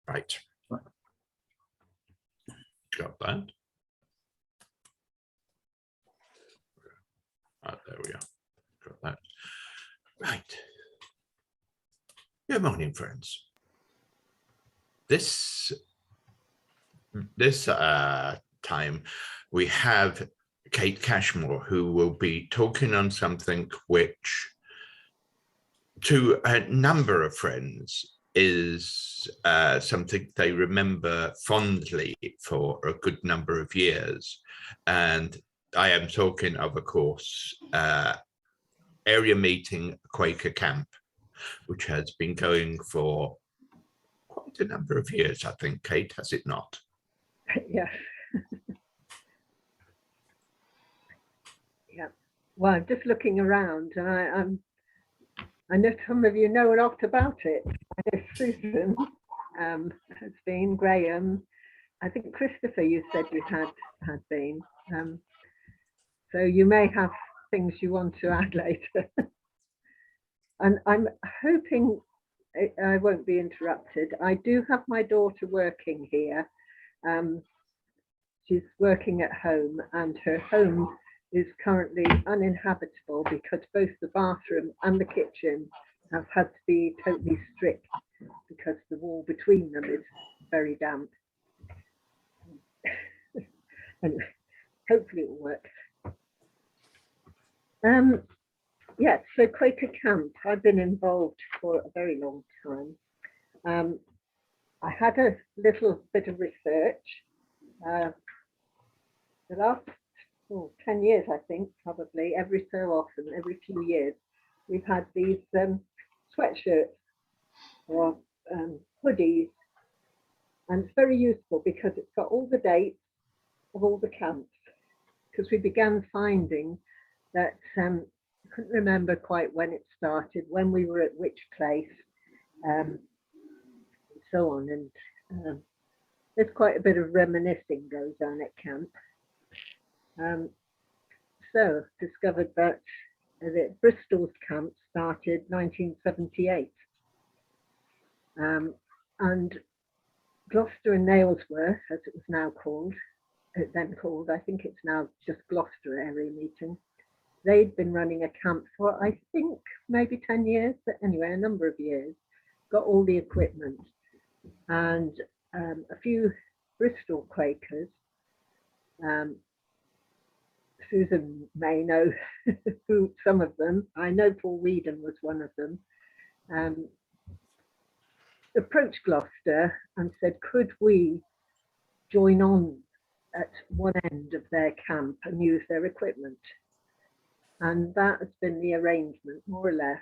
Right. Got that. There we are. Got that. Right. Good morning, friends. This time we have Kate Cashmore, who will be talking on something which to a number of friends is something they remember fondly for a good number of years. And I am talking of course, area meeting Quaker camp, which has been going for quite a number of years, I think, Kate, has it not? Yeah. Yeah. Well, I'm just looking around, and I know some of you know a lot about it. I know Susan has been, Graham. I think Christopher, you said you had been. So you may have things you want to add later. And I'm hoping I won't be interrupted. I do have my daughter working here. She's working at home, and her home is currently uninhabitable because both the bathroom and the kitchen have had to be totally stripped because the wall between them is very damp. Anyway, hopefully it will work. Yes, so Quaker Camp, I've been involved for a very long time. I had a little bit of research. The last 10 years, I think, probably, every so often, every few years, we've had these sweatshirts or hoodies. And it's very useful because it's got all the dates of all the camps, because we began finding that I couldn't remember quite when it started, when we were at which place, and so on. And there's quite a bit of reminiscing goes on at camp. So discovered that the Bristol's camp started 1978. And Gloucester and Nailsworth, as it was now called, I think it's now just Gloucester area meeting. They'd been running a camp for, I think, maybe 10 years, but anyway, a number of years, got all the equipment. And a few Bristol Quakers, Susan may know who some of them, I know Paul Whedon was one of them, approached Gloucester and said, could we join on at one end of their camp and use their equipment? And that has been the arrangement, more or less,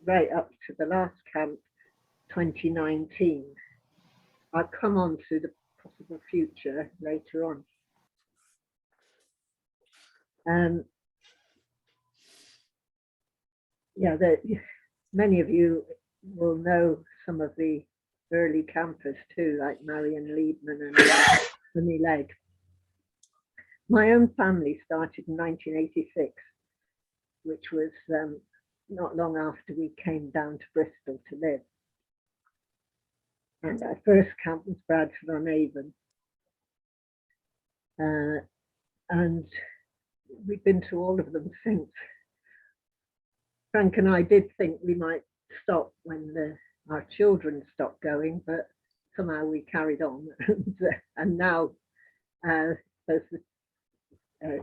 right up to the last camp, 2019. I'll come on to the possible future later on. Yeah, many of you will know some of the early campers too, like Marion Liebman and Sunny Legg. My own family started in 1986, which was not long after we came down to Bristol to live. And our first camp was Bradford on Avon. And we've been to all of them since. Frank and I did think we might stop when our children stopped going, but somehow we carried on. And now both the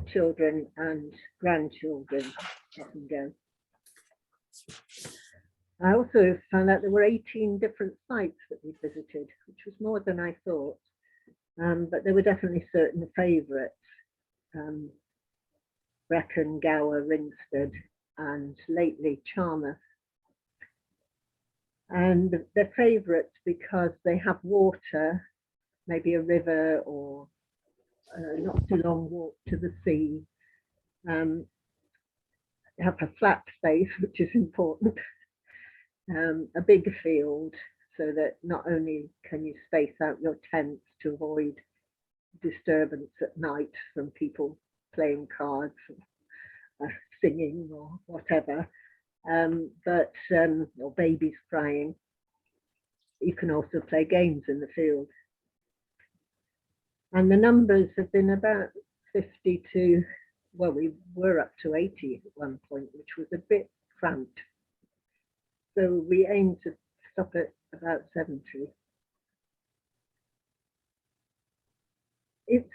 children and grandchildren can go. I also found out there were 18 different sites that we visited, which was more than I thought, but there were definitely certain favourites. Brecon, Gower, Ringsted, and lately Charmouth. And they're favourites because they have water, maybe a river or not too long walk to the sea. They have a flat space, which is important. A big field, so that not only can you space out your tents to avoid disturbance at night from people playing cards, singing or whatever, or babies crying. You can also play games in the field. And the numbers have been about 50 to, well, we were up to 80 at one point, which was a bit cramped. So we aim to stop at about 70. It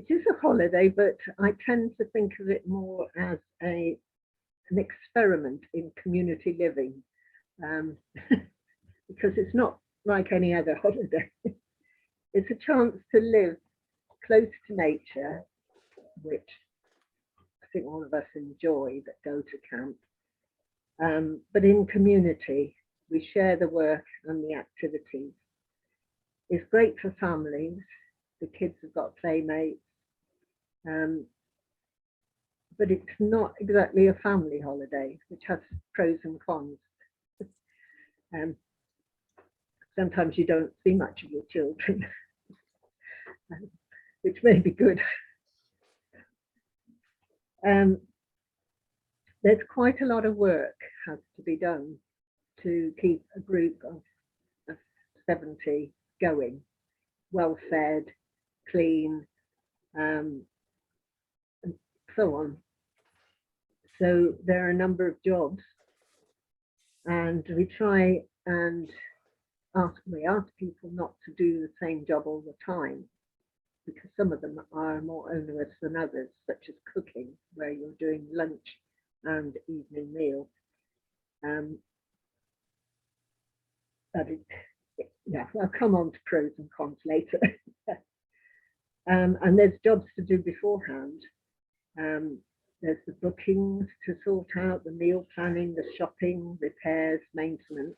is a holiday, but I tend to think of it more as an experiment in community living, because it's not like any other holiday. It's a chance to live close to nature, which I think all of us enjoy that go to camp. But in community, we share the work and the activities. It's great for families. The kids have got playmates. But it's not exactly a family holiday, which has pros and cons. Sometimes you don't see much of your children, which may be good. There's quite a lot of work has to be done to keep a group of 70 going, well fed, clean, and so on. So there are a number of jobs, and we try and ask people not to do the same job all the time, because some of them are more onerous than others, such as cooking, where you're doing lunch and evening meal. Yeah, I'll come on to pros and cons later. And there's jobs to do beforehand. There's the bookings to sort out, the meal planning, the shopping, repairs, maintenance.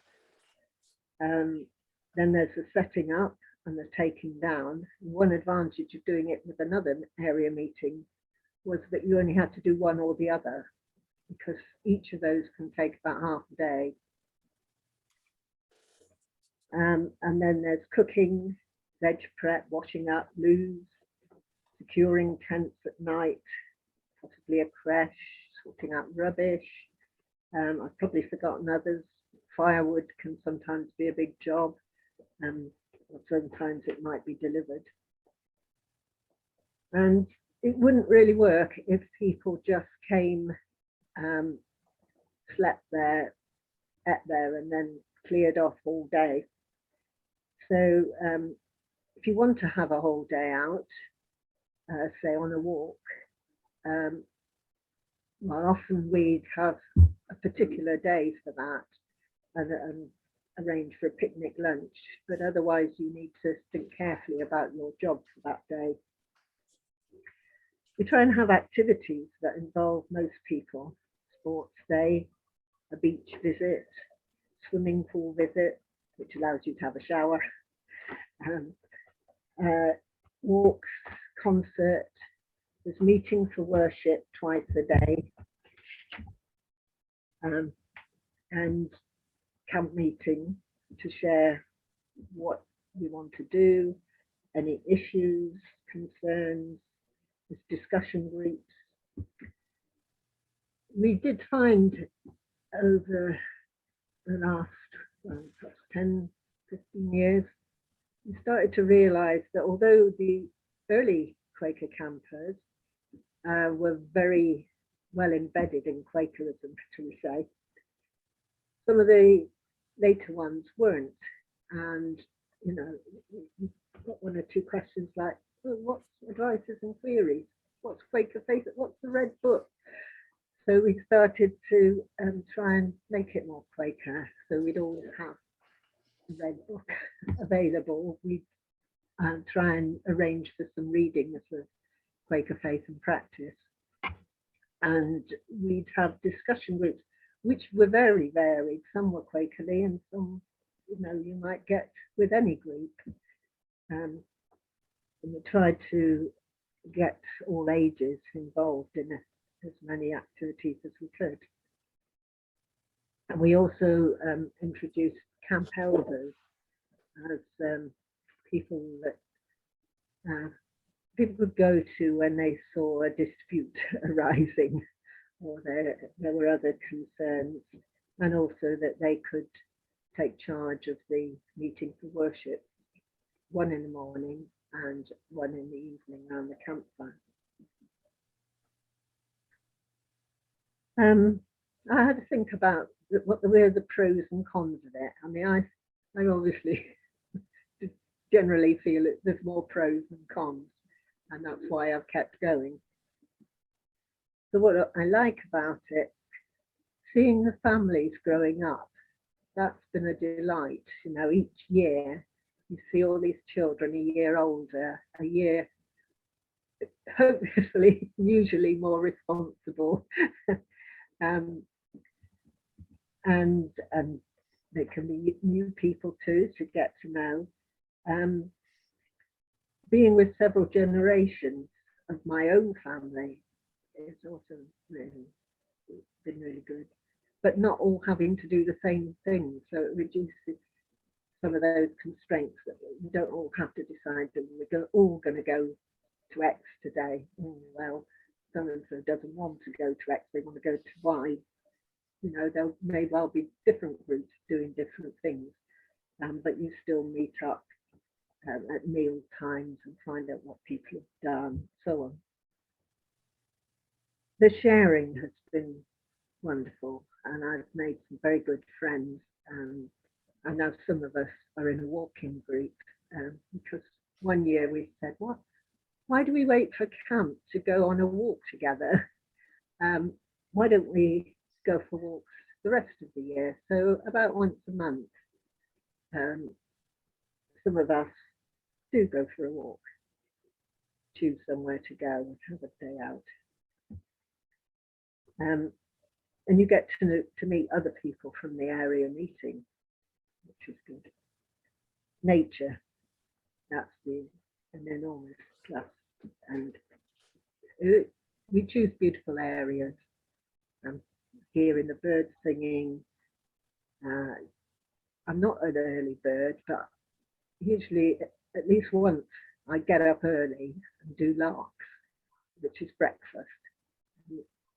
Then there's the setting up and the taking down. One advantage of doing it with another area meeting was that you only had to do one or the other, because each of those can take about half a day. And then there's cooking, veg prep, washing up, loos, securing tents at night, possibly a creche, sorting out rubbish. I've probably forgotten others. Firewood can sometimes be a big job, or sometimes it might be delivered. And it wouldn't really work if people just came, slept there, ate there, and then cleared off all day. So if you want to have a whole day out, say on a walk, well, often we'd have a particular day for that and arrange for a picnic lunch, but otherwise you need to think carefully about your job for that day. We try and have activities that involve most people: sports day, a beach visit, swimming pool visit, which allows you to have a shower, walks, concert. There's meeting for worship twice a day, and camp meeting to share what we want to do, any issues, concerns. There's discussion groups. We did find over the last 10, 15 years, we started to realize that although the early Quaker campers were very well embedded in Quakerism, shall we say, some of the later ones weren't. And, you know, you've got one or two questions like, well, what's advices and queries? What's Quaker faith? What's the Red Book? So we started to try and make it more Quaker. So we'd always have the Red Book available. We'd try and arrange for some reading of Quaker faith and practice. And we'd have discussion groups, which were very varied. Some were Quakerly and some, you know, you might get with any group. And we tried to get all ages involved in as many activities as we could. And we also introduced camp elders as people that people could go to when they saw a dispute arising, or there were other concerns, and also that they could take charge of the meeting for worship, one in the morning and one in the evening around the campfire. I had to think about what were the pros and cons of it. I mean, I obviously generally feel there's more pros than cons, and that's why I've kept going. So what I like about it, seeing the families growing up, that's been a delight. You know, each year you see all these children a year older, a year hopefully usually more responsible. And they can be new people too to get to know. Being with several generations of my own family is also really been really good, but not all having to do the same thing, so it reduces some of those constraints that we don't all have to decide that we're all going to go to X today. Oh, well, so and so doesn't want to go to X, they want to go to Y. You know, there may well be different groups doing different things, but you still meet up at meal times and find out what people have done, so on. The sharing has been wonderful, and I've made some very good friends. I know some of us are in a walking group, because one year we said, why do we wait for camp to go on a walk together? Why don't we go for walks the rest of the year? So about once a month, some of us do go for a walk, choose somewhere to go and have a day out. And you get to meet other people from the area meeting, which is good. Nature, that's an enormous plus. And we choose beautiful areas. Hearing the birds singing. I'm not an early bird, but usually at least once I get up early and do larks, which is breakfast.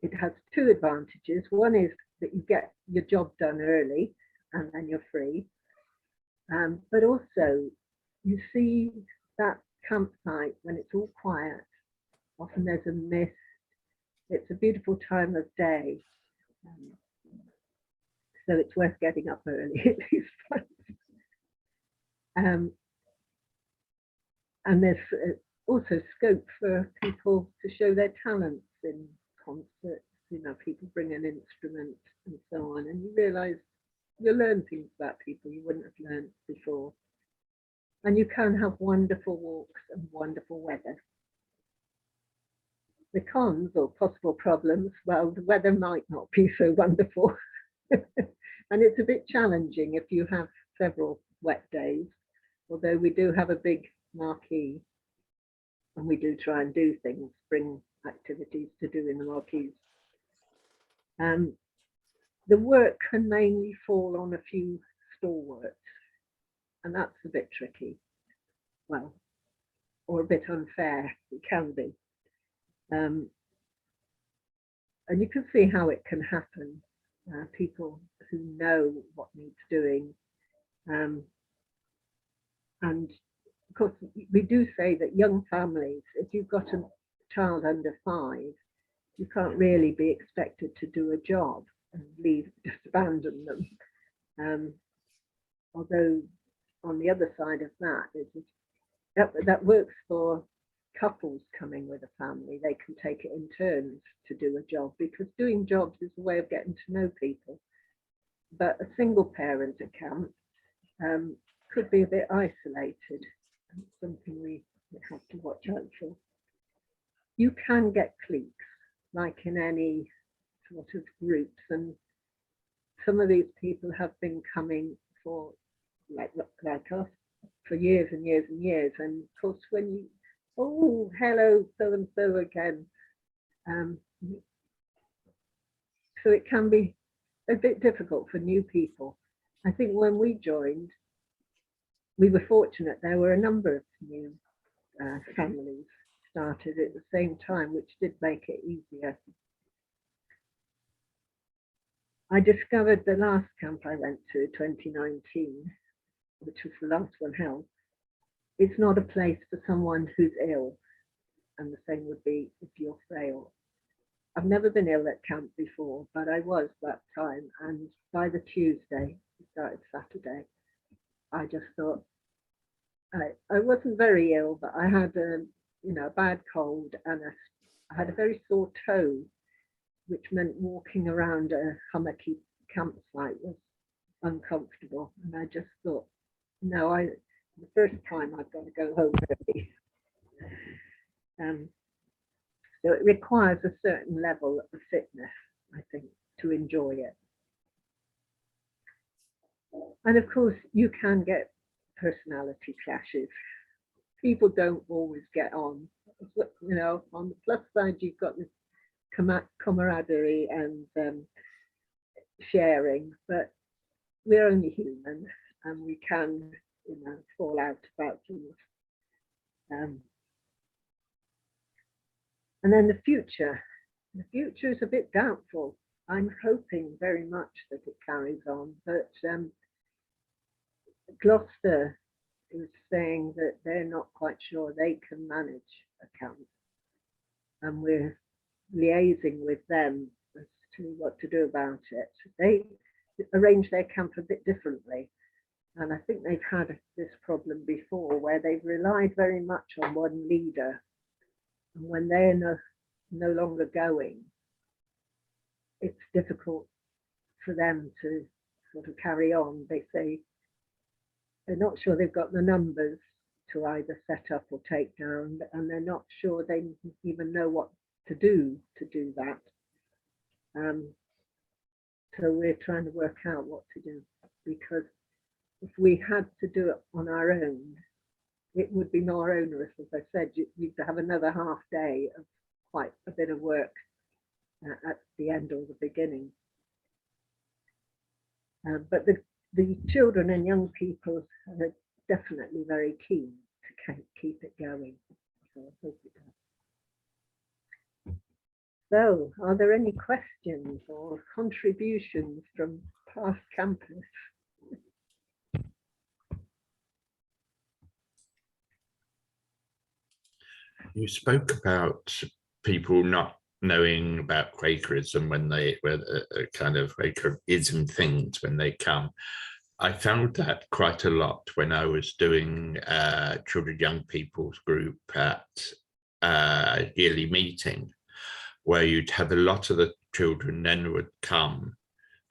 It has two advantages. One is that you get your job done early and then you're free. But also you see that campsite when it's all quiet. Often there's a mist. It's a beautiful time of day. So it's worth getting up early at least. And there's also scope for people to show their talents in concerts. You know, people bring an instrument and so on, and you realise you learn things about people you wouldn't have learned before. And you can have wonderful walks and wonderful weather. The cons or possible problems, well, the weather might not be so wonderful. And it's a bit challenging if you have several wet days, although we do have a big marquee and we do try and do things, bring activities to do in the marquees. The work can mainly fall on a few stalwarts, and that's a bit tricky. Well, or a bit unfair, it can be. And you can see how it can happen. People who know what needs doing. And of course, we do say that young families, if you've got a child under 5, you can't really be expected to do a job and just abandon them. Although on the other side of that works for couples coming with a family. They can take it in turns to do a job, because doing jobs is a way of getting to know people. But a single parent at camp could be a bit isolated, and something we have to watch out for. You can get cliques, like in any sort of groups, and some of these people have been coming for, like us, for years and years and years. And of course, when you, oh, hello, so and so again. So it can be a bit difficult for new people. I think when we joined, we were fortunate. There were a number of new families started at the same time, which did make it easier. I discovered the last camp I went to, 2019, which was the last one held, it's not a place for someone who's ill. And the same would be if you're frail. I've never been ill at camp before, but I was that time. And by the Tuesday, it started Saturday, I just thought, I wasn't very ill, but I had a bad cold, and I had a very sore toe, which meant walking around a hummocky campsite was uncomfortable. And I just thought, no, the first time I've got to go home early. So it requires a certain level of fitness, I think, to enjoy it. And of course, you can get personality clashes. People don't always get on. On the plus side, you've got this camaraderie and sharing, but we're only human, and we can, fall out about things. And then the future is a bit doubtful. I'm hoping very much that it carries on, but Gloucester is saying that they're not quite sure they can manage a camp, and we're liaising with them as to what to do about it. They arrange their camp a bit differently, and I think they've had this problem before where they've relied very much on one leader. And when they're no longer going, it's difficult for them to sort of carry on. They say they're not sure they've got the numbers to either set up or take down, and they're not sure they even know what to do that. So we're trying to work out what to do, because if we had to do it on our own, it would be more onerous. As I said, you'd have another half day of quite a bit of work at the end or the beginning. But the children and young people are definitely very keen to keep it going. So I hope it does. So, are there any questions or contributions from past campus? You spoke about people not knowing about Quakerism when they were kind of Quakerism things when they come. I found that quite a lot when I was doing children, young people's group at yearly meeting, where you'd have a lot of the children then would come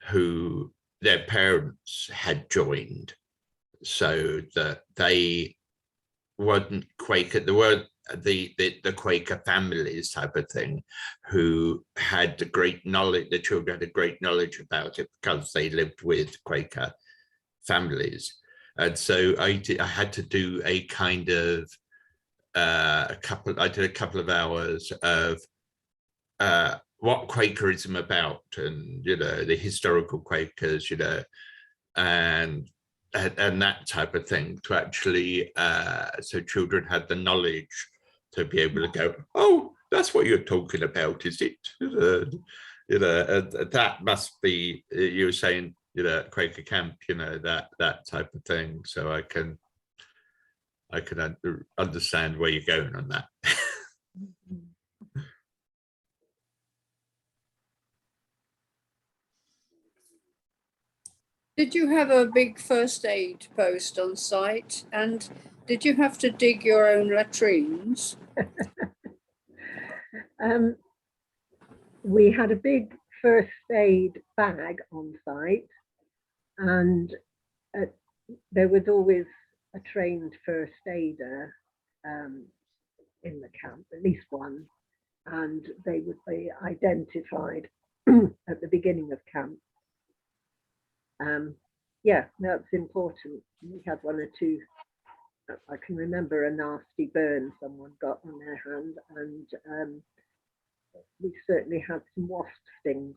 who their parents had joined, so that they weren't Quaker. There were the Quaker families type of thing, who had the great knowledge. The children had a great knowledge about it because they lived with Quaker families, and so I had to do a kind of I did a couple of hours of what Quakerism about, and the historical Quakers, and that type of thing, to actually so children had the knowledge to be able to go, oh, that's what you're talking about, is it? That must be, you were saying, Quaker camp, that type of thing. So I can understand where you're going on that. Did you have a big first aid post on site, and did you have to dig your own latrines? We had a big first aid bag on site, and there was always a trained first aider in the camp, at least one, and they would be identified at the beginning of camp. Yeah, that's important. We had one or two. I can remember a nasty burn someone got on their hand, and we certainly had some wasp stings.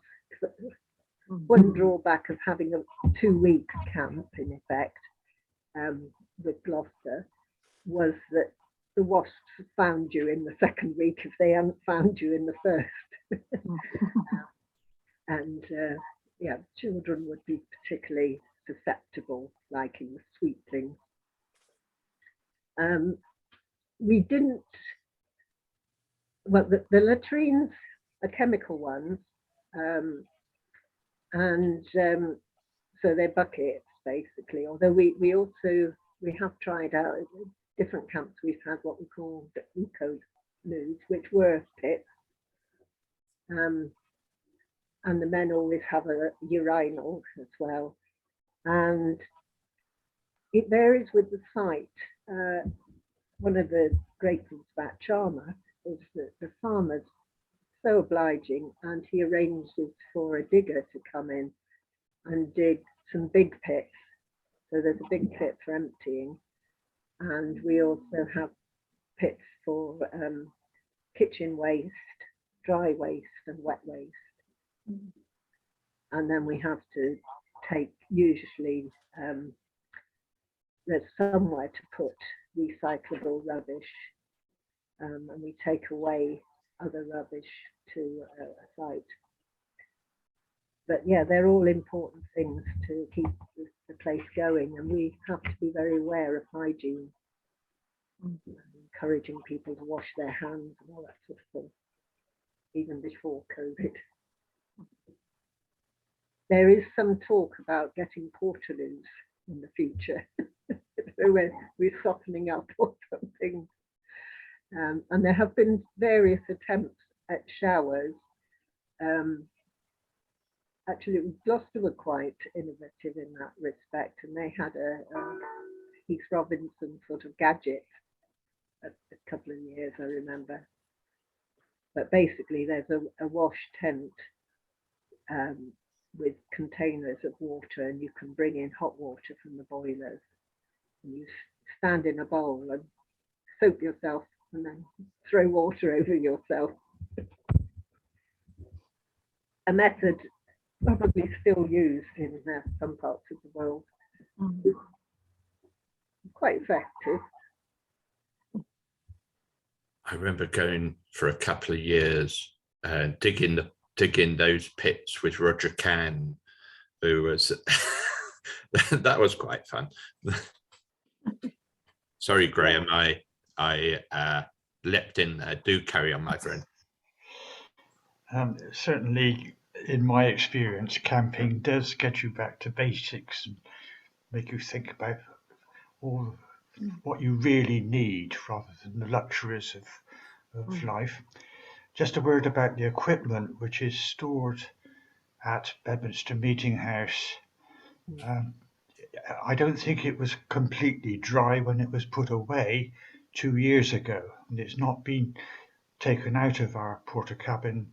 One drawback of having a 2-week camp, in effect, with Gloucester, was that the wasps found you in the second week if they hadn't found you in the first. And yeah, children would be particularly susceptible, liking the sweet things. We didn't, well, the latrines are chemical ones, and so they're buckets basically. Although we have tried out at different camps. We've had what we call the eco loos, which were pits, and the men always have a urinal as well, and it varies with the site. One of the great things about Charmer is that the farmer's so obliging, and he arranges for a digger to come in and dig some big pits. So there's a big pit for emptying, and we also have pits for kitchen waste, dry waste and wet waste. And then we have to take, usually there's somewhere to put recyclable rubbish, and we take away other rubbish to a site. But yeah, they're all important things to keep the place going, and we have to be very aware of hygiene, encouraging people to wash their hands and all that sort of thing, even before COVID. There is some talk about getting portaloos in the future. So we're softening up or something. And there have been various attempts at showers. Actually, Gloucester were quite innovative in that respect, and they had a Heath Robinson sort of gadget a couple of years, I remember. But basically, there's a wash tent with containers of water, and you can bring in hot water from the boilers, and you stand in a bowl and soap yourself and then throw water over yourself. A method probably still used in some parts of the world. Quite effective. I remember going for a couple of years digging those pits with Roger Can, who was that was quite fun. Sorry, Graham, I leapt in there. Do carry on, my friend. Certainly, in my experience, camping does get you back to basics and make you think about all what you really need rather than the luxuries of life. Just a word about the equipment which is stored at Bedminster Meeting House. I don't think it was completely dry when it was put away 2 years ago, and it's not been taken out of our Portakabin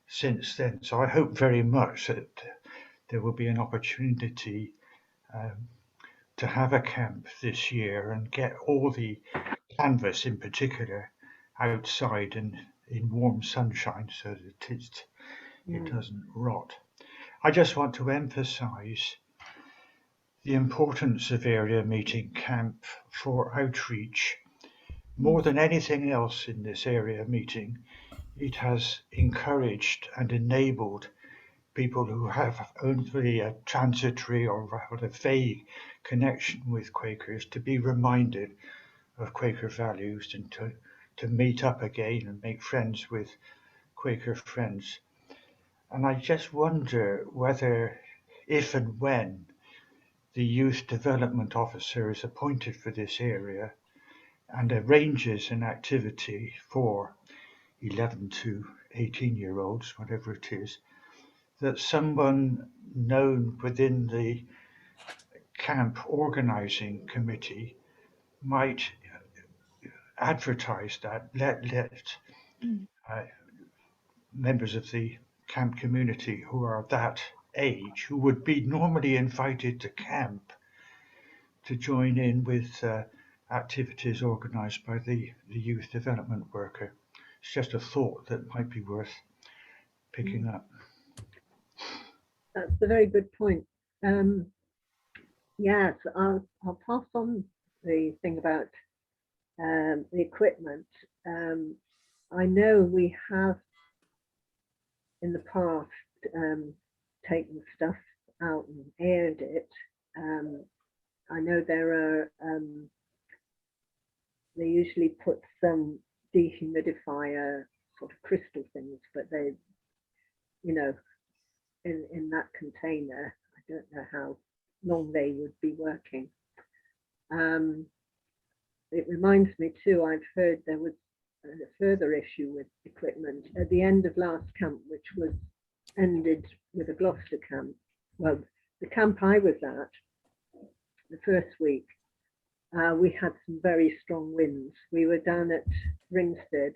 since then. So I hope very much that there will be an opportunity to have a camp this year and get all the canvas in particular outside and in warm sunshine so that it doesn't rot. I just want to emphasize the importance of area meeting camp for outreach. More than anything else in this area meeting, it has encouraged and enabled people who have only a transitory or rather vague connection with Quakers to be reminded of Quaker values and to meet up again and make friends with Quaker friends. And I just wonder whether, if and when, the Youth Development Officer is appointed for this area and arranges an activity for 11 to 18-year-olds, whatever it is, that someone known within the camp organising committee might advertise that, let members of the camp community who are that age, who would be normally invited to camp, to join in with activities organised by the youth development worker. It's just a thought that might be worth picking up. That's a very good point. Yes, I'll pass on the thing about the equipment. I know we have in the past taken stuff out and aired it. I know there are, they usually put some dehumidifier sort of crystal things, but they, you know, in that container, I don't know how long they would be working. It reminds me too, I've heard there was a further issue with equipment at the end of last camp, which was ended with a Gloucester camp. Well, the camp I was at, the first week, we had some very strong winds. We were down at Ringstead,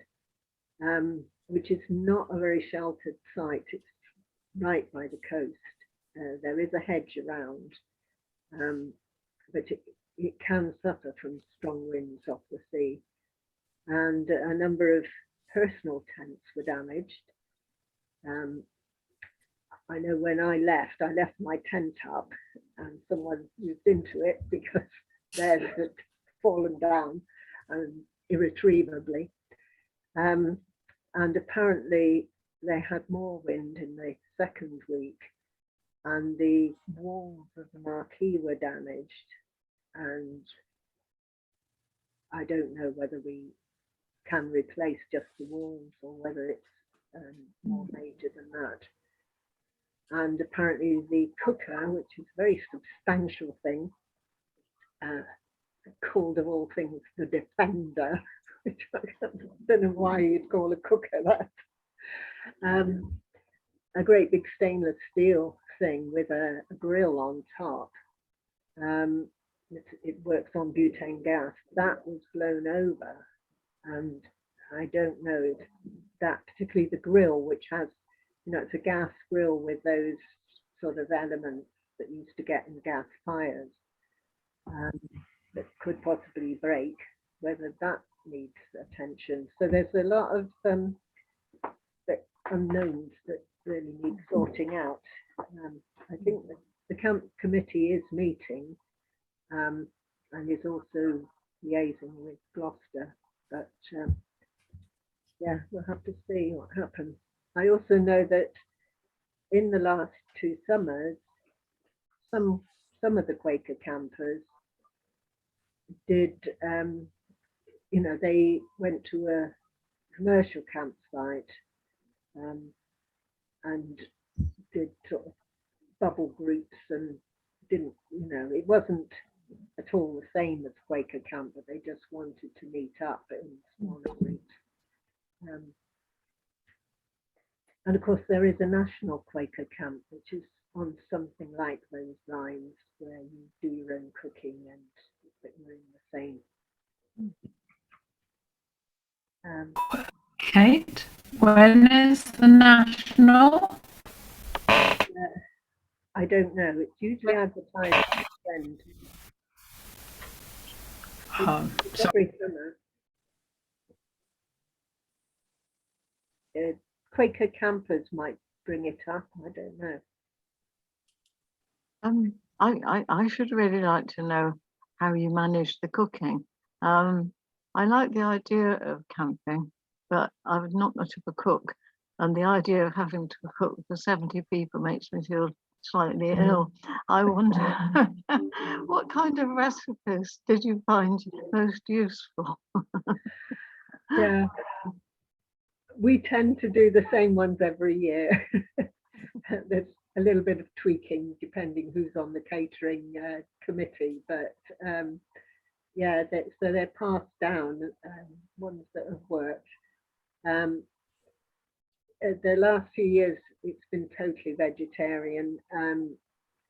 which is not a very sheltered site. It's right by the coast. There is a hedge around, but it can suffer from strong winds off the sea. And a number of personal tents were damaged. I know when I left my tent up and someone moved into it because theirs had fallen down irretrievably. And apparently they had more wind in the second week and the walls of the marquee were damaged. And I don't know whether we can replace just the walls or whether it's more major than that. And apparently the cooker, which is a very substantial thing, called of all things the Defender, which I don't know why you'd call a cooker that. A great big stainless steel thing with a grill on top. It works on butane gas. That was blown over. And I don't know if that, particularly the grill, which has, you know, it's a gas grill with those sort of elements that you used to get in gas fires that could possibly break, whether that needs attention. So there's a lot of unknowns that really need sorting out. I think that the camp committee is meeting and is also liaising with Gloucester, but yeah, we'll have to see what happens. I also know that in the last 2 summers, some of the Quaker campers did, you know, they went to a commercial campsite and did sort of bubble groups and didn't, you know, it wasn't at all the same as Quaker camp, but they just wanted to meet up in smaller groups. And of course, there is a national Quaker camp, which is on something like those lines, where you do your own cooking and that you're in the same. Kate, when is the national? I don't know. It's usually advertised at the end. It's every summer. Quaker campers might bring it up. I don't know. I should really like to know how you manage the cooking. I like the idea of camping, but I'm not much of a cook, and the idea of having to cook for 70 people makes me feel slightly ill. I wonder what kind of recipes did you find most useful? Yeah, we tend to do the same ones every year. There's a little bit of tweaking depending who's on the catering committee, but yeah, so they're passed down, ones that have worked. The last few years, it's been totally vegetarian.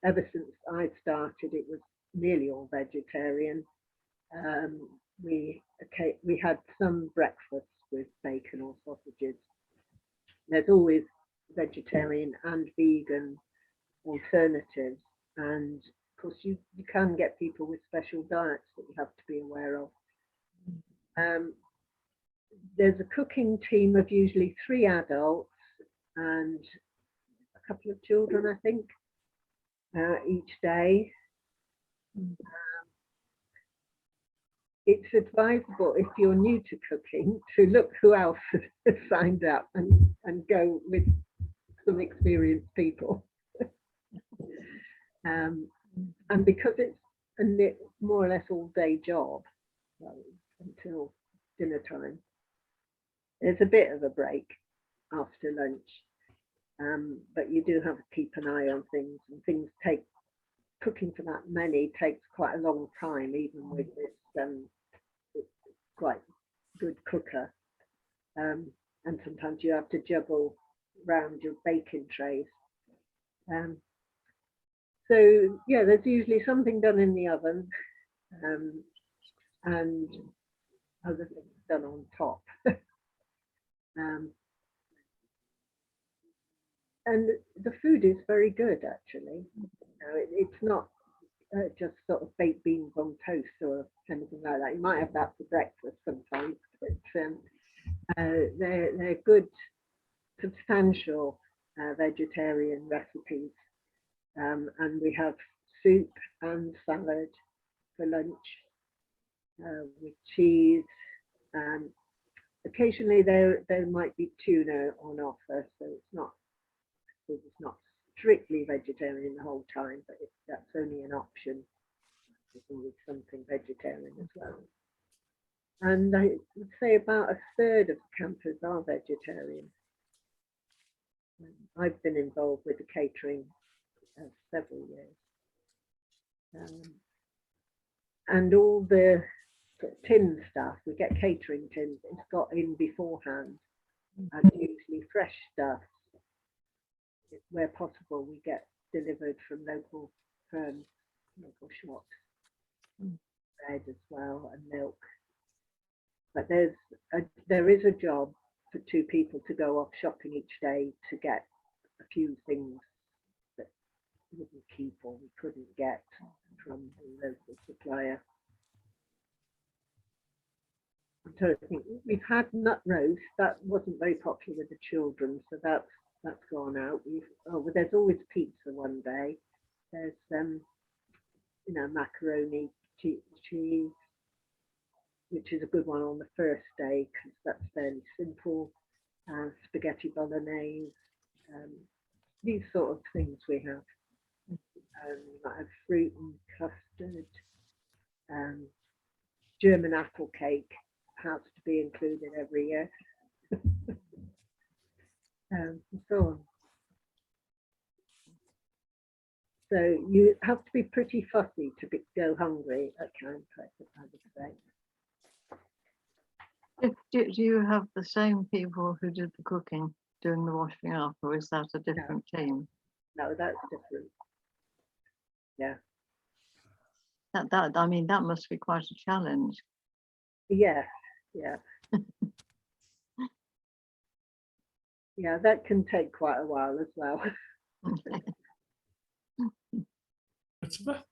Ever since I started, it was nearly all vegetarian. We had some breakfasts with bacon or sausages. There's always vegetarian and vegan alternatives, and of course you can get people with special diets that you have to be aware of. There's a cooking team of usually 3 adults and a couple of children, I think, each day. It's advisable, if you're new to cooking, to look who else has signed up and go with some experienced people. And because it's more or less all day job, well, until dinner time, there's a bit of a break after lunch. But you do have to keep an eye on things, and things take, cooking for that many takes quite a long time, even with this quite good cooker. And sometimes you have to juggle round your baking trays. So yeah, there's usually something done in the oven, and other things done on top. And the food is very good, actually. It's not just sort of baked beans on toast or anything like that. You might have that for breakfast sometimes, but they're good, substantial vegetarian recipes. And we have soup and salad for lunch with cheese. Occasionally there might be tuna on offer, so it's not strictly vegetarian the whole time, but that's only an option. There's always something vegetarian as well. And I would say about a third of campers are vegetarian. I've been involved with the catering several years. And all the sort of tin stuff, we get catering tins, it's got in beforehand, and usually fresh stuff. Where possible, we get delivered from local firms, local shops, bread as well, and milk. But there is a job for 2 people to go off shopping each day to get a few things that we wouldn't keep or we couldn't get from the local supplier. I'm trying to think. We've had nut roast, that wasn't very popular with the children, so that's gone out. There's always pizza one day. There's macaroni cheese, which is a good one on the first day because that's fairly simple. Spaghetti bolognese, these sort of things we have. We might have fruit and custard. German apple cake has to be included every year. And so on. So you have to be pretty fussy to go hungry at camp, I would say. Do you have the same people who did the cooking doing the washing up, or is that a different team? No, that's different. Yeah. That must be quite a challenge. Yeah. Yeah, that can take quite a while as well.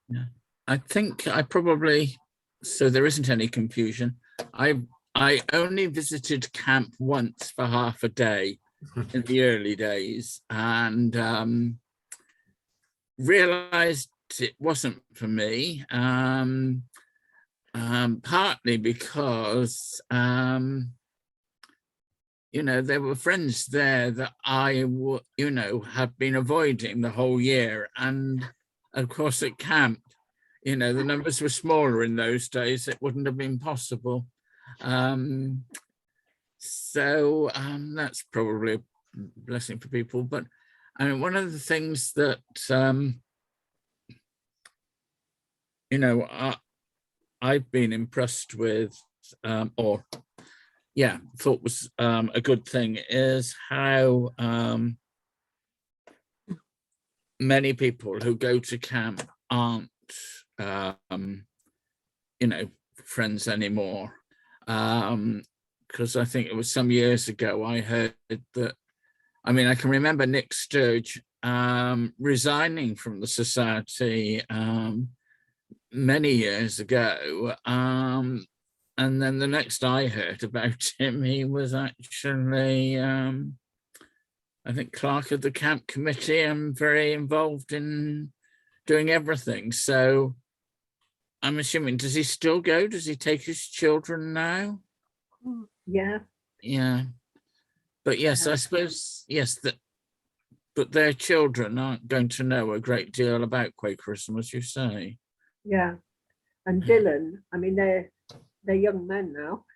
Yeah. I think I probably, so there isn't any confusion. I only visited camp once for half a day in the early days, and realized it wasn't for me, partly because there were friends there that I have been avoiding the whole year, and of course at camp, the numbers were smaller in those days. It wouldn't have been possible. So that's probably a blessing for people. But one of the things that I've been impressed with, thought was a good thing, is how many people who go to camp aren't friends anymore. Because I think it was some years ago I heard that, I can remember Nick Sturge resigning from the society many years ago, and then the next I heard about him, he was actually I think clerk of the camp committee and very involved in doing everything. So I'm assuming, does he still go? Does he take his children now? Yeah. But yes, I suppose, yes, that but their children aren't going to know a great deal about Quakerism, as you say. Yeah. And Dylan, I mean, they're young men now.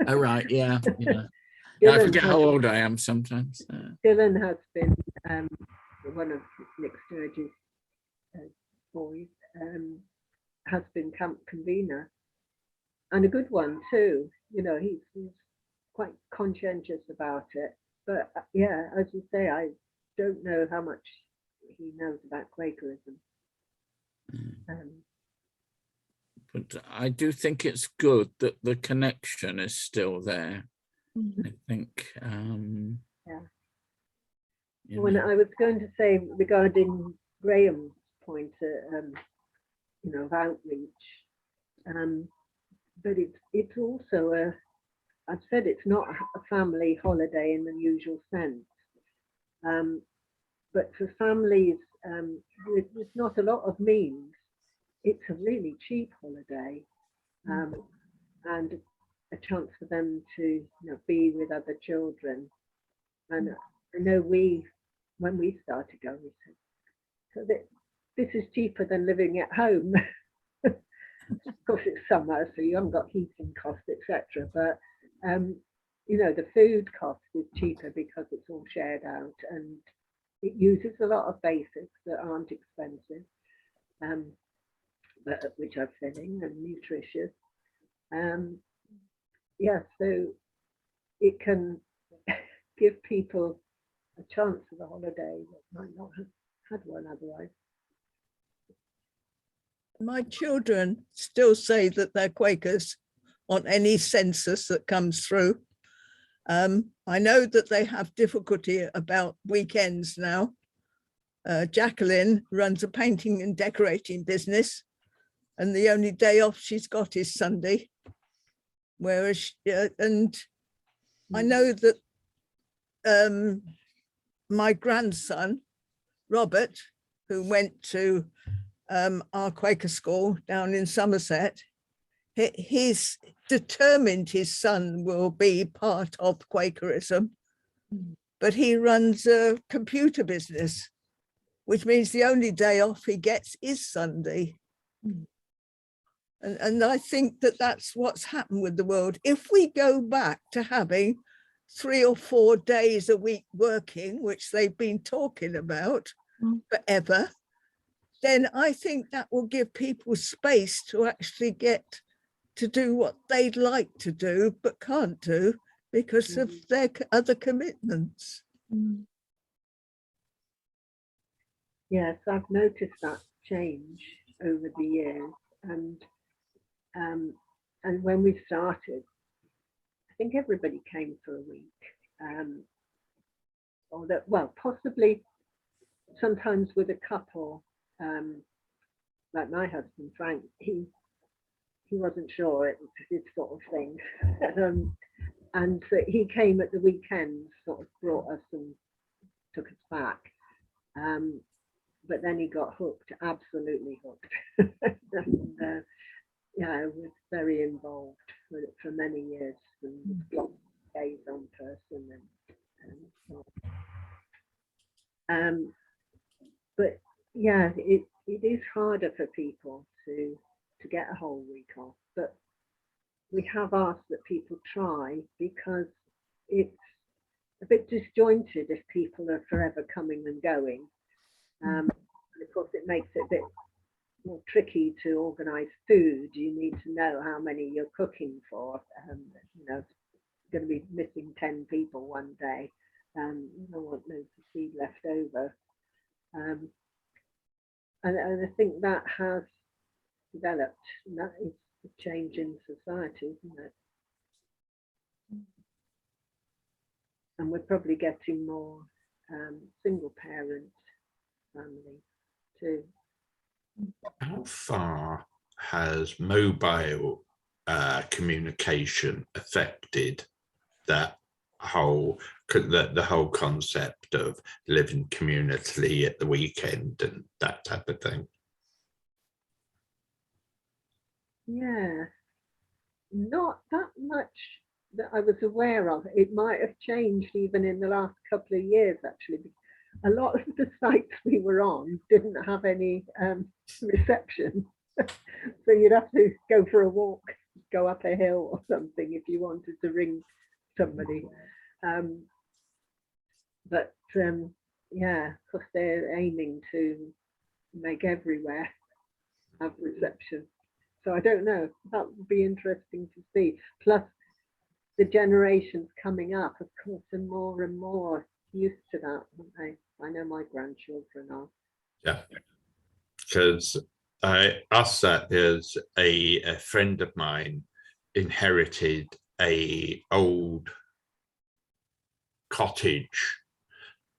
Oh, right, yeah, yeah. Yeah, I forget how old I am sometimes. Dylan has been one of Nick Sturge's boys, has been camp convener, and a good one too. You know, he's quite conscientious about it. But yeah, as you say, I don't know how much he knows about Quakerism. But I do think it's good that the connection is still there. I think. Yeah. You When know. I was going to say regarding Graham's point, you know, of outreach, but it's also I've said it's not a family holiday in the usual sense, but for families with not a lot of means, it's a really cheap holiday, and a chance for them to, you know, be with other children. And I know when we started going, we said, so that this is cheaper than living at home. Of course, it's summer, so you haven't got heating costs, etc. But you know, the food cost is cheaper because it's all shared out, and it uses a lot of basics that aren't expensive, but which are filling and nutritious. Yeah, so it can give people a chance of a holiday that might not have had one otherwise. My children still say that they're Quakers on any census that comes through. I know that they have difficulty about weekends now. Jacqueline runs a painting and decorating business, and the only day off she's got is Sunday. Whereas, and I know that my grandson, Robert, who went to our Quaker school down in Somerset, he's determined his son will be part of Quakerism, but he runs a computer business, which means the only day off he gets is Sunday. And I think that that's what's happened with the world. If we go back to having 3 or 4 days a week working, which they've been talking about forever, then I think that will give people space to actually get to do what they'd like to do, but can't do because of their other commitments. Yes, I've noticed that change over the years, and when we started, I think everybody came for a week, or that, well, possibly sometimes with a couple, like my husband Frank, he wasn't sure it was his sort of thing, and so he came at the weekends, sort of brought us and took us back, but then he got hooked, absolutely hooked. And, yeah, was very involved for many years, and lots of days on person and so on. But yeah, it is harder for people to get a whole week off, but we have asked that people try, because it's a bit disjointed if people are forever coming and going. And of course, it makes it a bit more tricky to organise food. You need to know how many you're cooking for. You know, going to be missing 10 people one day. You don't want loads of food left over. And I think that has developed, and that is a change in society, isn't it? And we're probably getting more single parent families too. How far has mobile communication affected that whole the whole concept of living communally at the weekend and that type of thing? Yeah, not that much that I was aware of. It might have changed even in the last couple of years, actually. a lot of the sites we were on didn't have any reception. So you'd have to go for a walk, go up a hill or something if you wanted to ring somebody. Yeah, because they're aiming to make everywhere have reception. So I don't know, that would be interesting to see. Plus the generations coming up, of course, are more and more used to that, aren't they? I know my grandchildren are. Yeah, because Asa is a friend of mine inherited a old cottage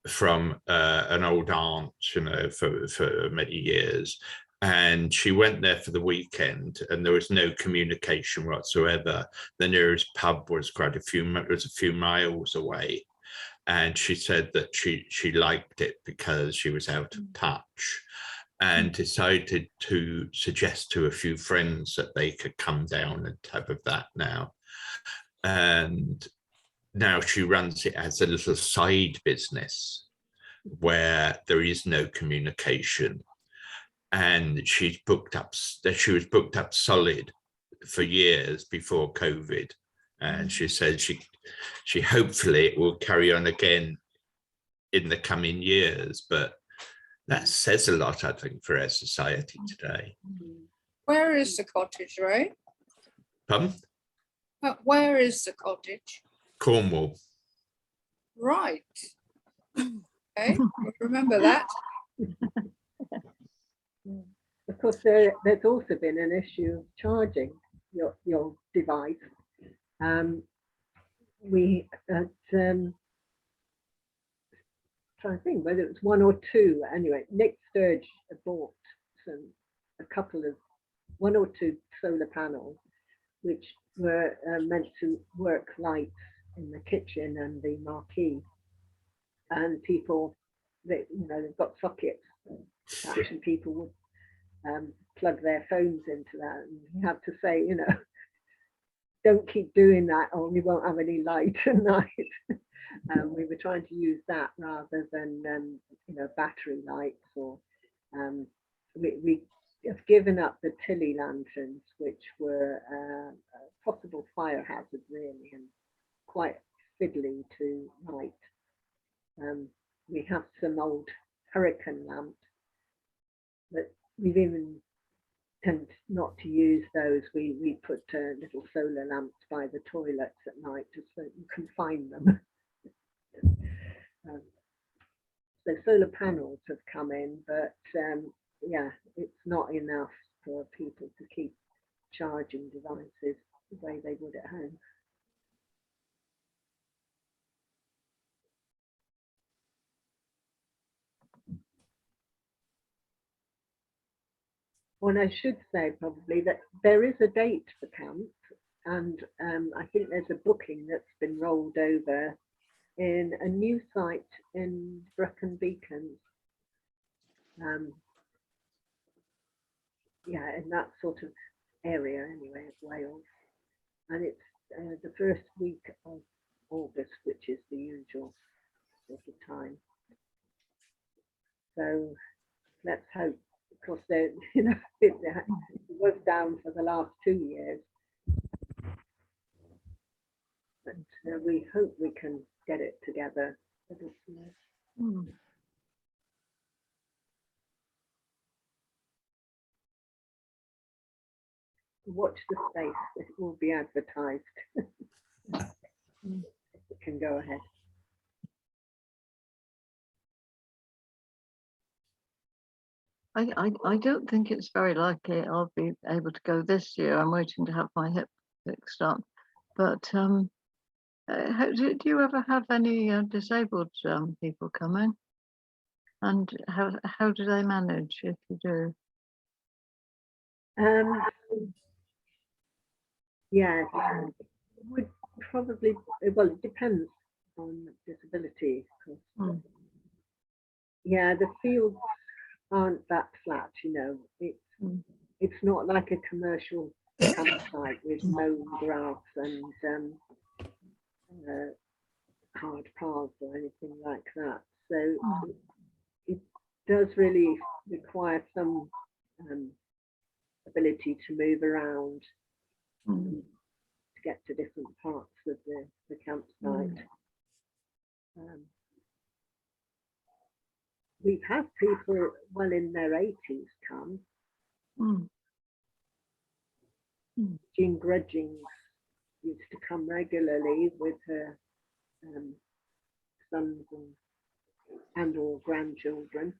from an old aunt, you know, for many years. And she went there for the weekend and there was no communication whatsoever. The nearest pub was it was a few miles away. And she said that she liked it because she was out of touch, and decided to suggest to a few friends that they could come down and have of that now. And now she runs it as a little side business where there is no communication. And she was booked up solid for years before COVID. And she said she hopefully it will carry on again in the coming years. But that says a lot, I think, for our society today. Where is the cottage, Ray? Pardon? Where is the cottage? Cornwall. Right. Okay, remember that. Of course, there's also been an issue of charging your device. We at trying to think whether it was one or two. Anyway, Nick Sturge bought one or two solar panels, which were meant to work lights in the kitchen and the marquee. And people, they've got sockets, and people would plug their phones into that, and you have to say, don't keep doing that or we won't have any light at night. We were trying to use that rather than battery lights, or we have given up the Tilly lanterns, which were a possible fire hazard really, and quite fiddly to light. We have some old hurricane lamps, but we've even tend not to use those. We put little solar lamps by the toilets at night just so you can find them. So solar panels have come in, but yeah, it's not enough for people to keep charging devices the way they would at home. Well, I should say probably that there is a date for camp, and I think there's a booking that's been rolled over in a new site in Brecon Beacons. Yeah, in that sort of area anyway of Wales. And it's the first week of August, which is the usual sort of time. So let's hope, because it was down for the last 2 years. But we hope we can get it together for this year. Watch the space, it will be advertised. It can go ahead. I don't think it's very likely I'll be able to go this year. I'm waiting to have my hip fixed up. But do you ever have any disabled people come in? And how do they manage if you do? Yeah, it would probably, well, it depends on disability. Yeah, the fields aren't that flat, it's not like a commercial campsite with mown grass and hard paths or anything like that. So it does really require some ability to move around to get to different parts of the campsite. We've had people well in their 80s come. Jean Grudgings used to come regularly with her sons and or grandchildren.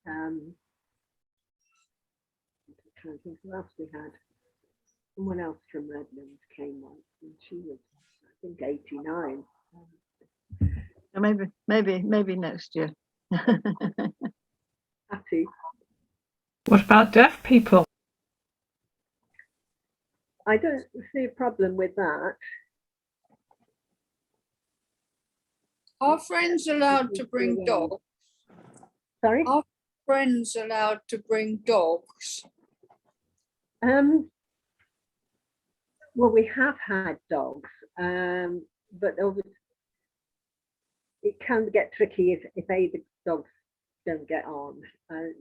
I'm trying to think who else we had. Someone else from Redlands came once, and she was, I think, 89. Maybe next year. Happy. What about deaf people? I don't see a problem with that. Are friends allowed to bring dogs? Sorry? Are friends allowed to bring dogs? Well, we have had dogs, but obviously it can get tricky if the dogs don't get on.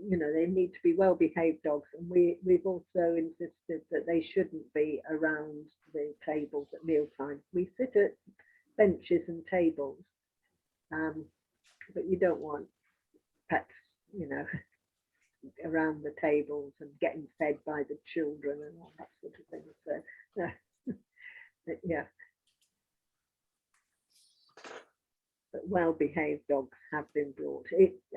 You know, they need to be well-behaved dogs, and we've also insisted that they shouldn't be around the tables at mealtime. We sit at benches and tables, but you don't want pets, you know, around the tables and getting fed by the children and all that sort of thing. So, yeah. But well-behaved dogs have been brought.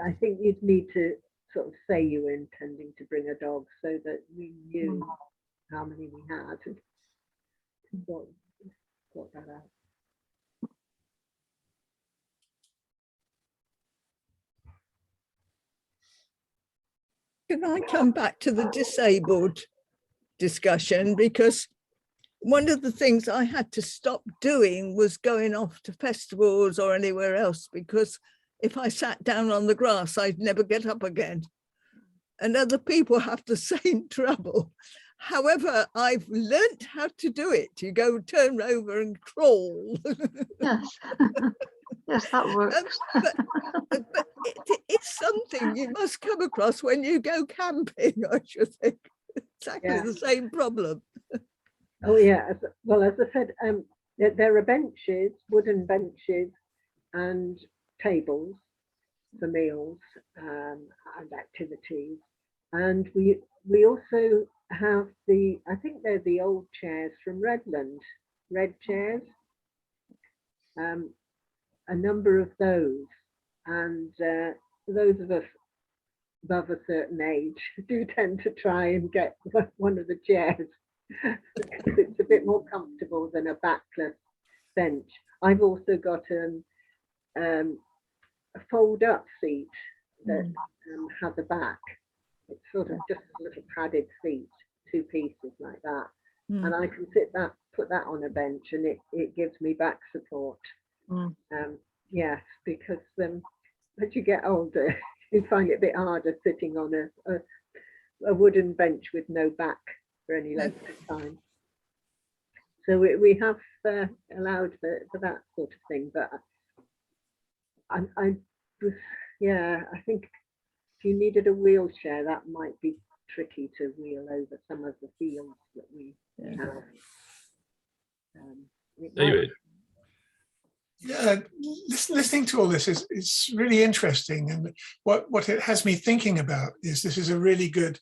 I think you'd need to sort of say you were intending to bring a dog so that we knew how many we had and sort that out. Can I come back to the disabled discussion? Because one of the things I had to stop doing was going off to festivals or anywhere else, because if I sat down on the grass, I'd never get up again. And other people have the same trouble. However, I've learnt how to do it. You go turn over and crawl. Yes. Yes, that works. But it's something you must come across when you go camping, I should think. Exactly the same problem. Oh yeah, well, as I said, there are benches, wooden benches and tables for meals and activities. And we also have I think they're the old chairs from Redland, red chairs, a number of those. And those of us above a certain age do tend to try and get one of the chairs because it's a bit more comfortable than a backless bench. I've also got a fold-up seat that has a back. It's sort of just a little padded seat, 2 pieces like that. And I can put that on a bench, and it gives me back support. Yes, because as you get older, you find it a bit harder sitting on a wooden bench with no back for any length of time. So we have allowed for that sort of thing, but I think if you needed a wheelchair, that might be tricky to wheel over some of the fields that we have. David. Yeah, listening to all this is really interesting, and what it has me thinking about is this is a really good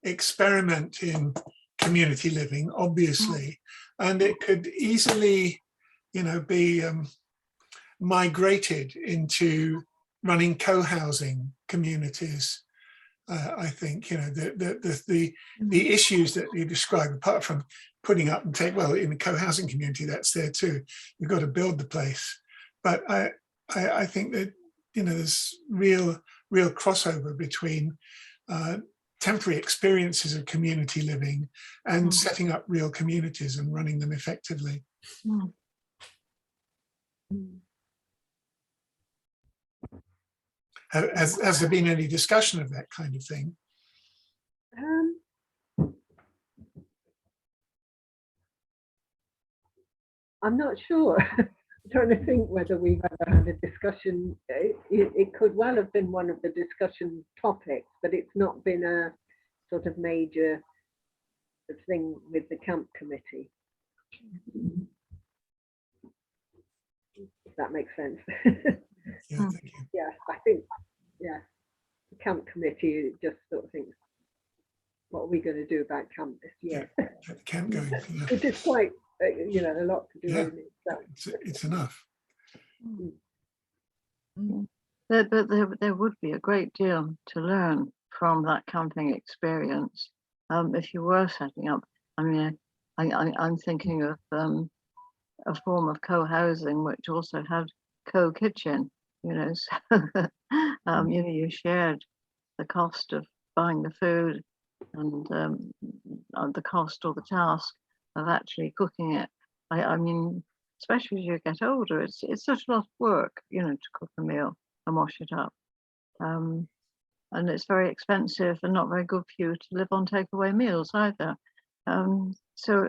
experiment in community living, obviously, and it could easily, be migrated into running co-housing communities. I think the issues that you describe, apart from putting up and in a co-housing community, that's there too. You've got to build the place, but I think that there's real crossover between temporary experiences of community living and setting up real communities and running them effectively. Has there been any discussion of that kind of thing? I'm not sure. trying to think whether we've ever had a discussion. It could well have been one of the discussion topics, but it's not been a sort of major thing with the camp committee. If that makes sense. Yeah, thank you. Yeah, I think, yeah, the camp committee just sort of thinks, what are we going to do about camp this year? Get the camp going. Yeah. Which is quite, you know, a lot to do Yeah. in itself. It's enough. There would be a great deal to learn from that camping experience if you were setting up. I mean, I'm thinking of a form of co-housing which also had co-kitchen, you know, so you know, you shared the cost of buying the food and the cost or the task of actually cooking it. I mean, especially as you get older, it's such a lot of work, you know, to cook a meal and wash it up. And it's very expensive and not very good for you to live on takeaway meals either. So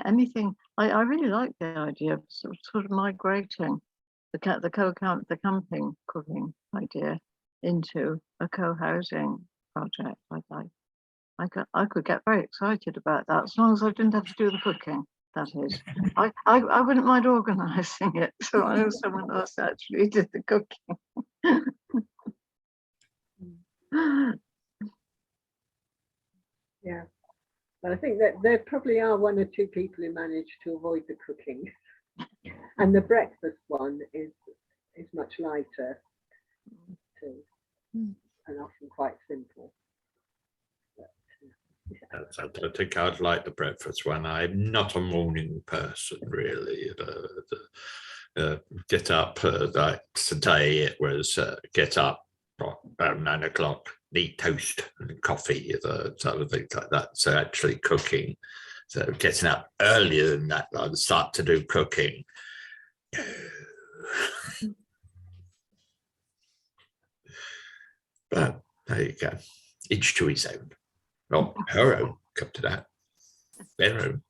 anything, I really like the idea of sort of migrating the camping cooking idea into a co-housing project. I could get very excited about that, as long as I didn't have to do the cooking. That is, I wouldn't mind organising it, so I know someone else actually did the cooking. Yeah, but I think that there probably are one or two people who manage to avoid the cooking, and the breakfast one is much lighter too, and often quite simple. I don't think I'd like the breakfast one. I'm not a morning person, really. Get up, like today it was get up about 9 o'clock, eat toast and coffee, sort of things like that. So actually cooking, so getting up earlier than that, I'd start to do cooking. But there you go. Each to his own. Well, her own, come to that. Their own.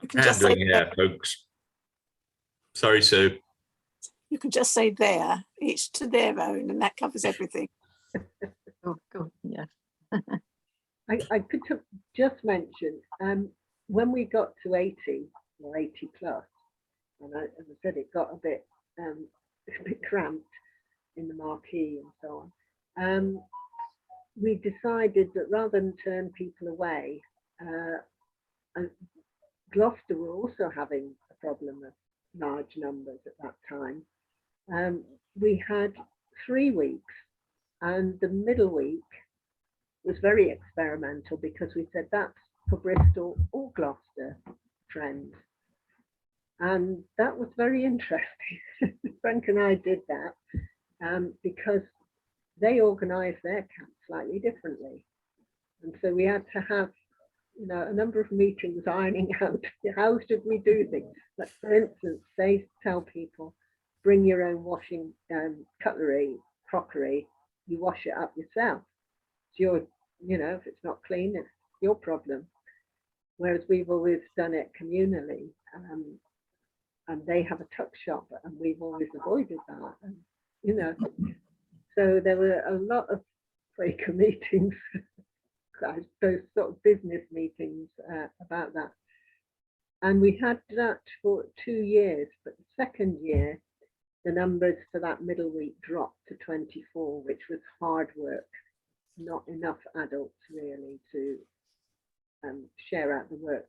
You can just say Yeah, folks. Sorry, Sue. you can just say there, each to their own, and that covers everything. Good, yeah. I could just mention, when we got to 80 or 80 plus, and as I said, it got a bit cramped in the marquee and so on. We decided that rather than turn people away, and Gloucester were also having a problem of large numbers at that time. We had 3 weeks, and the middle week was very experimental because we said that's for Bristol or Gloucester friends. And that was very interesting. Frank and I did that because they organised their camp slightly differently. And so we had to have, you know, a number of meetings ironing out how should we do things. Like, for instance, they tell people, bring your own washing cutlery, crockery, you wash it up yourself. It's your, you know, if it's not clean, it's your problem. Whereas we've always done it communally, and they have a tuck shop, and we've always avoided that. And, you know, so there were a lot of Quaker meetings, those sort of business meetings about that. And we had that for 2 years, but the second year, the numbers for that middle week dropped to 24, which was hard work. Not enough adults really to share out the work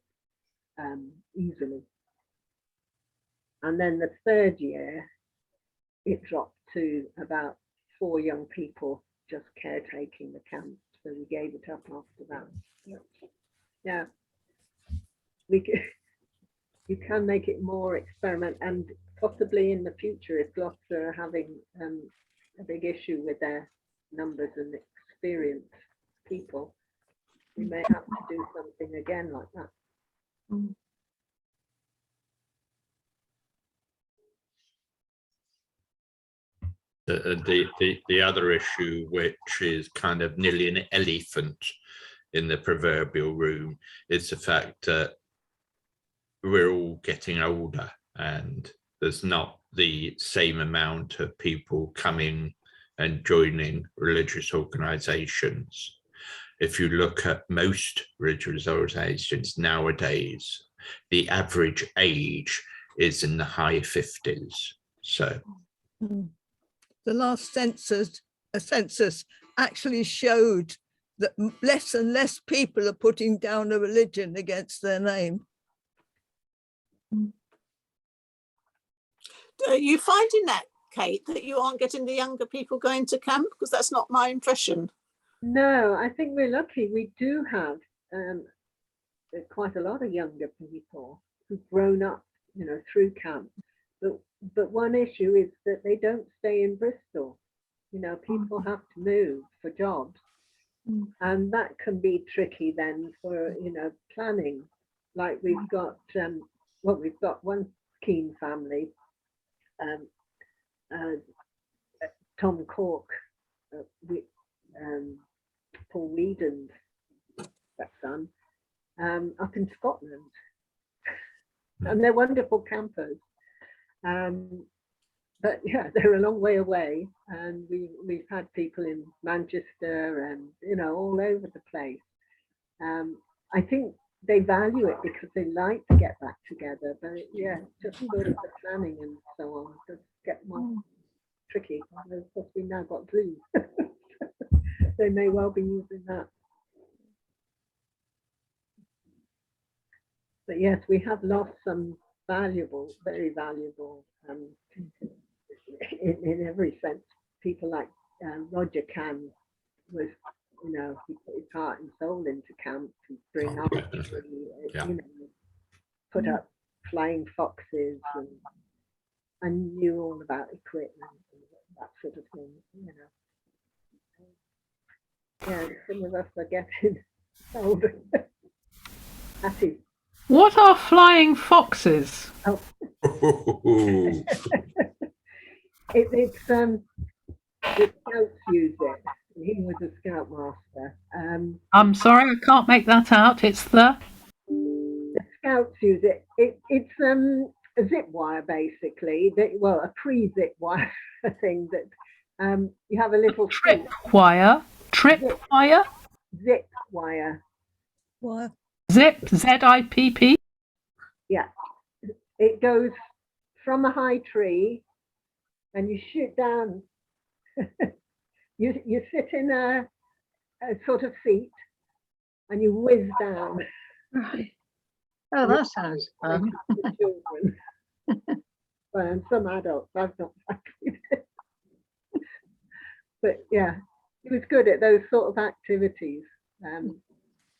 easily. And then the third year, it dropped to about 4 young people just caretaking the camp. So we gave it up after that. Yeah, you can make it more experiment, and possibly in the future, if Gloucester are having a big issue with their numbers and experienced people, we may have to do something again like that. The other issue, which is kind of nearly an elephant in the proverbial room, is the fact that we're all getting older, and there's not the same amount of people coming and joining religious organizations. If you look at most religious organizations nowadays, the average age is in the high 50s. So the last census actually showed that less and less people are putting down a religion against their name. Are you finding that, Kate, that you aren't getting the younger people going to camp? Because that's not my impression. No, I think we're lucky. We do have quite a lot of younger people who've grown up, you know, through camp. But one issue is that they don't stay in Bristol. You know, people have to move for jobs, and that can be tricky then for, you know, planning. Like we've got we've got one Keane family, Tom Cork, Paul Whedon's son, up in Scotland, and they're wonderful campers. But yeah, they're a long way away, and we've had people in Manchester and, you know, all over the place. I think they value it because they like to get back together, but yeah, just sort of the planning and so on does get more tricky. And of course, we've now got Zoom. They may well be using that. But yes, we have lost some valuable, very valuable, in every sense. People like Roger Can was, you know, he put his heart and soul into camp to bring up, you know, put up flying foxes, and knew all about equipment and that sort of thing, you know. Yeah, some of us are getting older. Happy. What are flying foxes? Oh. It's the scouts use it. He was a scoutmaster. I'm sorry, I can't make that out. It's the Scouts use it. It's a zip wire basically. Well, a pre-zip wire thing that you have a little trip wire. Trip wire. Zip wire. Wire. Zip. ZIPP. Yeah, it goes from a high tree, and you shoot down. You sit in a sort of seat, and you whiz down. Right. Oh, that sounds fun. Children. Well, and some adults. I've not actually. But yeah, he was good at those sort of activities,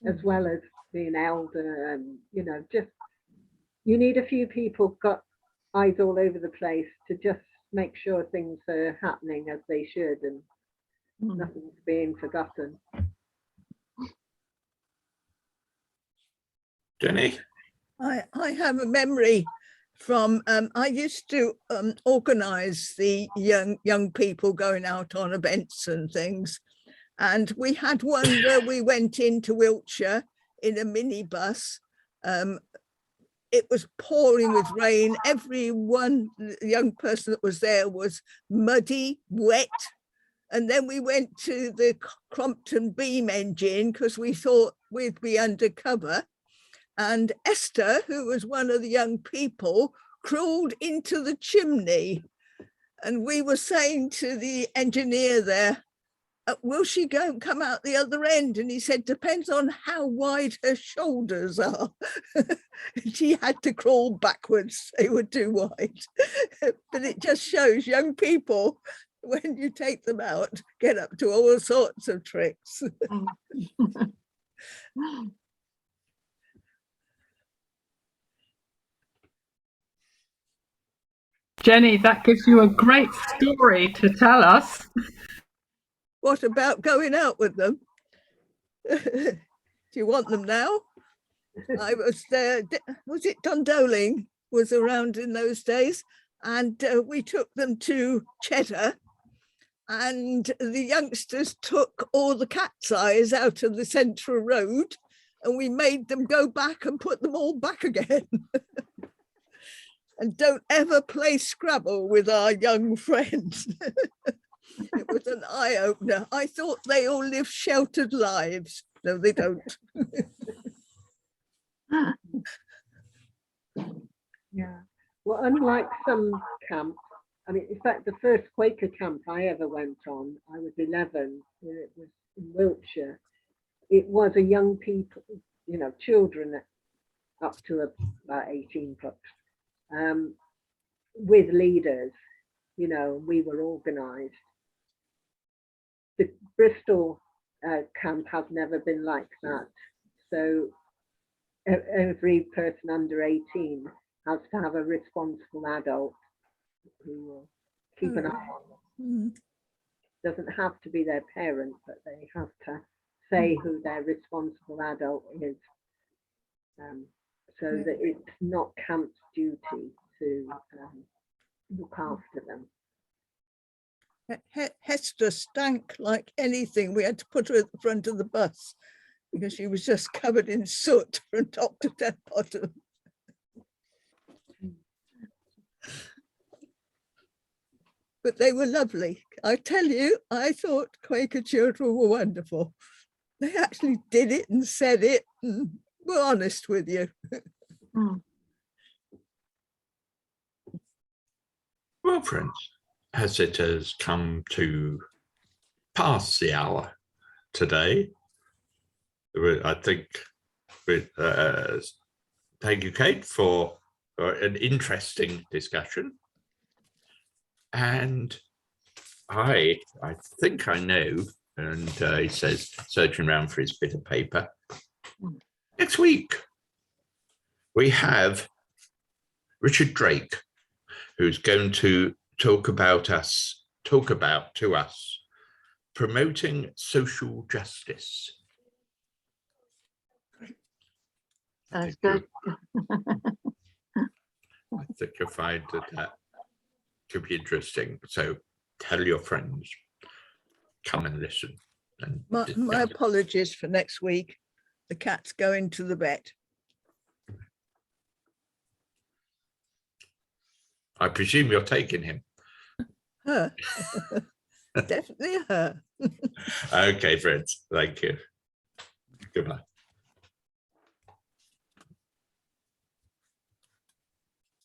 as well as being elder, and, you know, just you need a few people got eyes all over the place to just make sure things are happening as they should, and nothing's being forgotten. Jenny? I have a memory from, I used to organise the young people going out on events and things. And we had one where we went into Wiltshire in a minibus. It was pouring with rain. Everyone, the young person that was there was muddy, wet. And then we went to the Crompton Beam engine because we thought we'd be undercover. And Esther, who was one of the young people, crawled into the chimney. And we were saying to the engineer there, will she come out the other end? And he said, depends on how wide her shoulders are. She had to crawl backwards. They were too wide. But it just shows young people, when you take them out, get up to all sorts of tricks. Jenny, that gives you a great story to tell us. What about going out with them? Do you want them now? I was there, was it Dundoling was around in those days, and we took them to Cheddar, and the youngsters took all the cat's eyes out of the central road, and we made them go back and put them all back again. and don't ever play Scrabble with our young friends. It was an eye-opener. I thought they all live sheltered lives. No, they don't. Yeah. Well, unlike some camps, I mean, in fact, the first Quaker camp I ever went on, I was 11. It was in Wiltshire. It was a young people, you know, children up to about 18 plus, with leaders, you know, we were organised. The Bristol camp has never been like that. So every person under 18 has to have a responsible adult who will keep an eye on them. Doesn't have to be their parent, but they have to say who their responsible adult is, so that it's not camp's duty to look after them. Hester stank like anything. We had to put her at the front of the bus because she was just covered in soot from top to bottom. But they were lovely. I tell you, I thought Quaker children were wonderful. They actually did it and said it and were honest with you. Well, friends, as it has come to pass the hour today, I think thank you, Kate, for an interesting discussion. And I think I know, and he says, searching around for his bit of paper. Next week, we have Richard Drake, who's going to talk about to us promoting social justice. That's good. I think you'll find that could be interesting. So tell your friends, come and listen. And My apologies for next week. The cat's going to the vet. I presume you're taking him. Her. Definitely her. Okay, friends. Thank you. Goodbye.